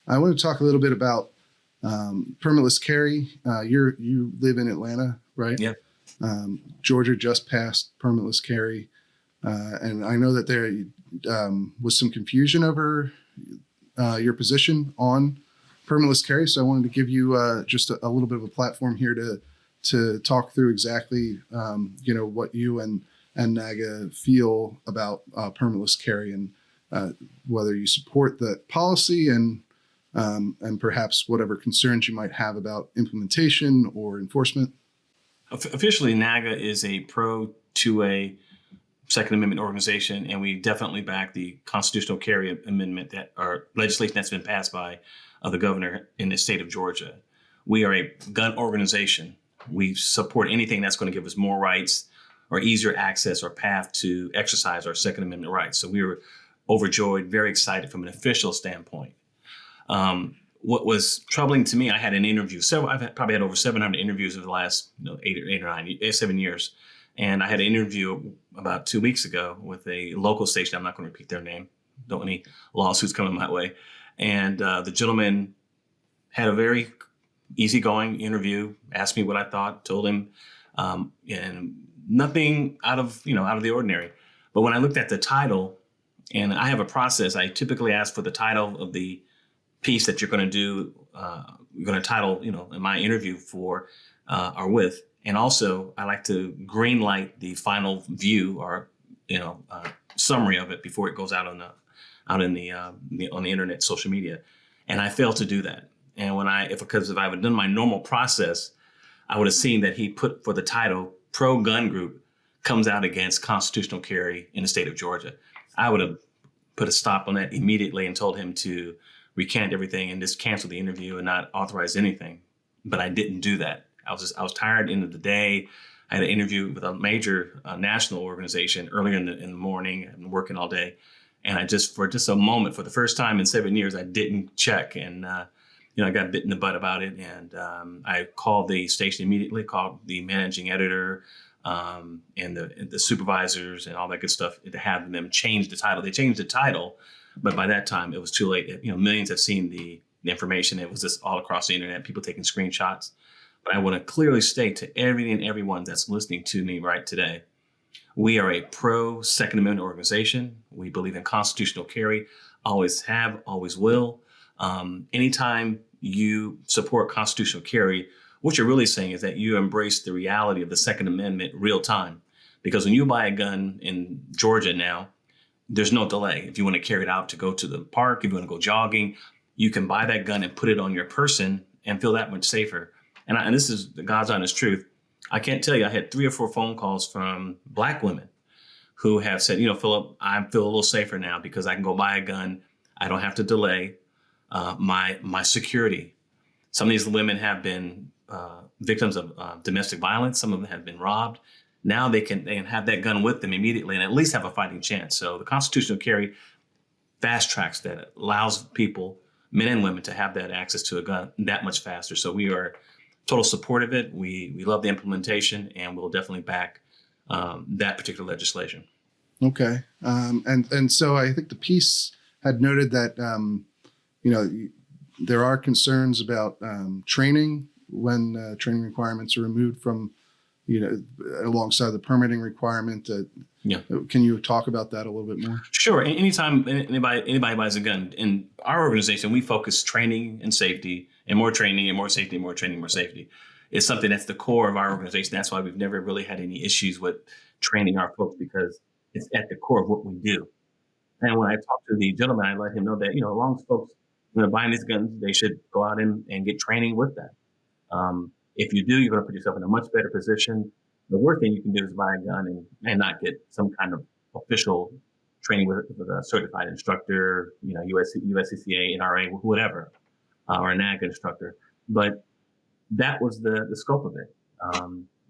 I want to talk a little bit about permitless carry. You live in Atlanta, right? Yeah. Georgia just passed permitless carry, and I know that there was some confusion over your position on permitless carry. So I wanted to give you just a little bit of a platform here to talk through exactly what you and NAAGA feel about permitless carry and whether you support the policy and perhaps whatever concerns you might have about implementation or enforcement. Officially, NAAGA is a pro-2A Second Amendment organization, and we definitely back the constitutional carry amendment or legislation that's been passed by the governor in the state of Georgia. We are a gun organization. We support anything that's going to give us more rights or easier access or path to exercise our Second Amendment rights. So we were overjoyed, very excited from an official standpoint. What was troubling to me, I had an interview. I've probably had over 700 interviews over the last 7 years. And I had an interview about 2 weeks ago with a local station. I'm not going to repeat their name. Don't want any lawsuits coming my way. And the gentleman had a very easygoing interview, asked me what I thought, told him, and nothing out of the ordinary. But when I looked at the title, and I have a process, I typically ask for the title of the piece that you're going to do, you're going to title, in my interview for or with. And also, I like to green light the final view or summary of it before it goes out on the internet, social media. And I failed to do that. And if I had done my normal process, I would have seen that he put for the title "Pro Gun Group comes out against constitutional carry in the state of Georgia." I would have put a stop on that immediately and told him to recant everything and just cancel the interview and not authorize anything. But I didn't do that. I was tired at the end of the day. I had an interview with a major national organization earlier in the morning. I've been working all day. And for just a moment, for the first time in 7 years, I didn't check. And, I got bit in the butt about it. And I called the station immediately, called the managing editor and the supervisors and all that good stuff to have them change the title. They changed the title, but by that time it was too late. Millions have seen the information. It was just all across the internet, people taking screenshots. But I want to clearly state to everything and everyone that's listening to me right today, we are a pro Second Amendment organization. We believe in constitutional carry, always have, always will. Anytime you support constitutional carry, what you're really saying is that you embrace the reality of the Second Amendment real time. Because when you buy a gun in Georgia now, there's no delay. If you want to carry it out to go to the park, if you want to go jogging, you can buy that gun and put it on your person and feel that much safer. And this is the God's honest truth. I can't tell you, I had 3 or 4 phone calls from Black women who have said, Philip, I feel a little safer now because I can go buy a gun. I don't have to delay my security. Some of these women have been victims of domestic violence. Some of them have been robbed. Now they can have that gun with them immediately and at least have a fighting chance. So the constitutional carry fast tracks that. It allows people, men and women, to have that access to a gun that much faster. So we are total support of it. We love the implementation, and we'll definitely back that particular legislation. Okay, and so I think the piece had noted that there are concerns about training when training requirements are removed from alongside the permitting requirement. Yeah. Can you talk about that a little bit more? Sure. Anytime anybody buys a gun, in our organization, we focus training and safety, and more training and more safety, more training, more safety. It's something that's the core of our organization. That's why we've never really had any issues with training our folks, because it's at the core of what we do. And when I talked to the gentleman, I let him know that, as long as folks buying these guns, they should go out and get training with that. If you do, you're going to put yourself in a much better position. The worst thing you can do is buy a gun and not get some kind of official training with a certified instructor, USCCA, NRA, whatever, or a NAAGA instructor. But that was the scope of it.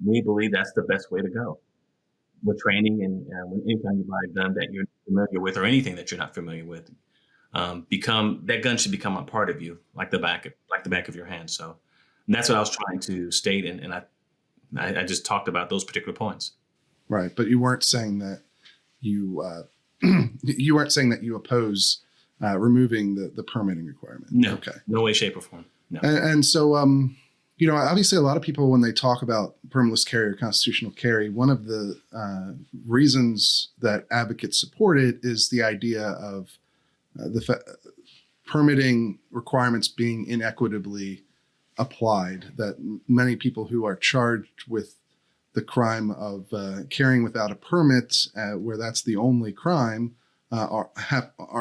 We believe that's the best way to go with training. And anytime you buy a gun that you're familiar with, or anything that you're not familiar with, that gun should become a part of you, like the back of your hand. So that's what I was trying to state, and I just talked about those particular points. Right, but you weren't saying that you you weren't saying that you oppose removing the permitting requirement. No, Okay. no way, shape, or form. No. And so, obviously a lot of people, when they talk about permitless carry or constitutional carry, one of the reasons that advocates support it is the idea of permitting requirements being inequitably applied, that many people who are charged with the crime of carrying without a permit, where that's the only crime, are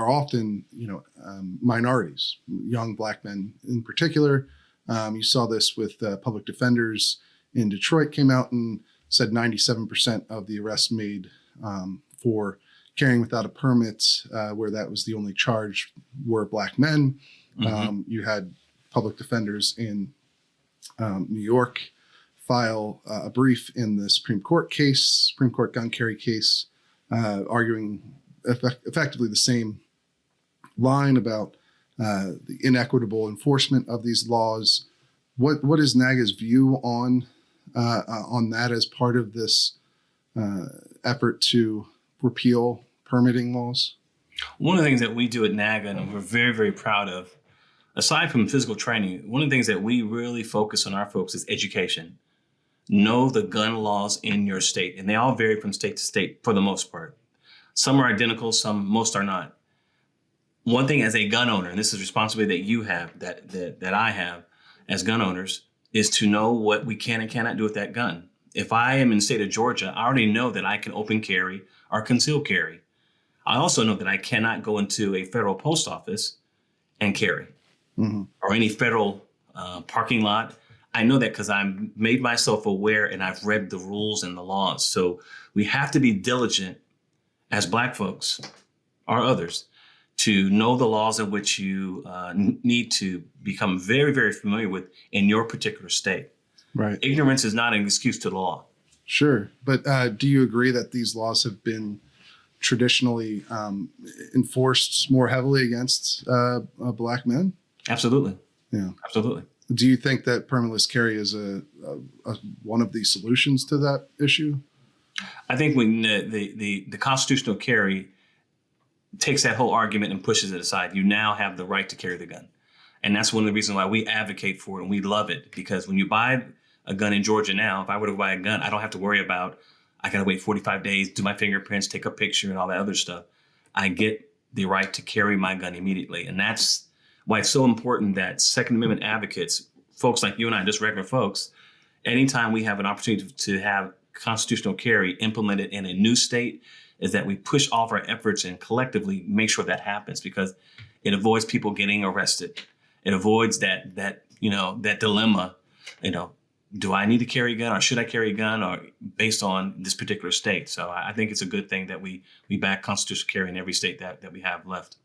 often, minorities, young Black men in particular. You saw this with public defenders in Detroit came out and said 97% of the arrests made for carrying without a permit, where that was the only charge, were Black men. Mm-hmm. You had public defenders in New York file a brief in the Supreme Court gun carry case, arguing effectively the same line about the inequitable enforcement of these laws. What is NAAGA's view on that as part of this effort to repeal permitting laws? One of the things that we do at NAAGA, and we're very, very proud of, aside from physical training, one of the things that we really focus on our folks is education. Know the gun laws in your state, and they all vary from state to state for the most part. Some are identical, most are not. One thing as a gun owner, and this is a responsibility that you have, that I have as gun owners, is to know what we can and cannot do with that gun. If I am in the state of Georgia, I already know that I can open carry or conceal carry. I also know that I cannot go into a federal post office and carry, or any federal parking lot. I know that because I'm made myself aware and I've read the rules and the laws. So we have to be diligent as Black folks or others to know the laws in which you need to become very, very familiar with in your particular state. Right. Ignorance is not an excuse to the law. Sure. But do you agree that these laws have been traditionally enforced more heavily against Black men? Absolutely. Yeah. Absolutely. Do you think that permitless carry is one of the solutions to that issue? I think when the constitutional carry takes that whole argument and pushes it aside, you now have the right to carry the gun. And that's one of the reasons why we advocate for it and we love it. Because when you buy a gun in Georgia now, if I were to buy a gun, I don't have to worry about, I got to wait 45 days, do my fingerprints, take a picture and all that other stuff. I get the right to carry my gun immediately. And that's why it's so important that Second Amendment advocates, folks like you and I, just regular folks, anytime we have an opportunity to have constitutional carry implemented in a new state, is that we push all of our efforts and collectively make sure that happens, because it avoids people getting arrested. It avoids that dilemma, do I need to carry a gun or should I carry a gun, or based on this particular state? So I think it's a good thing that we back constitutional carry in every state that we have left.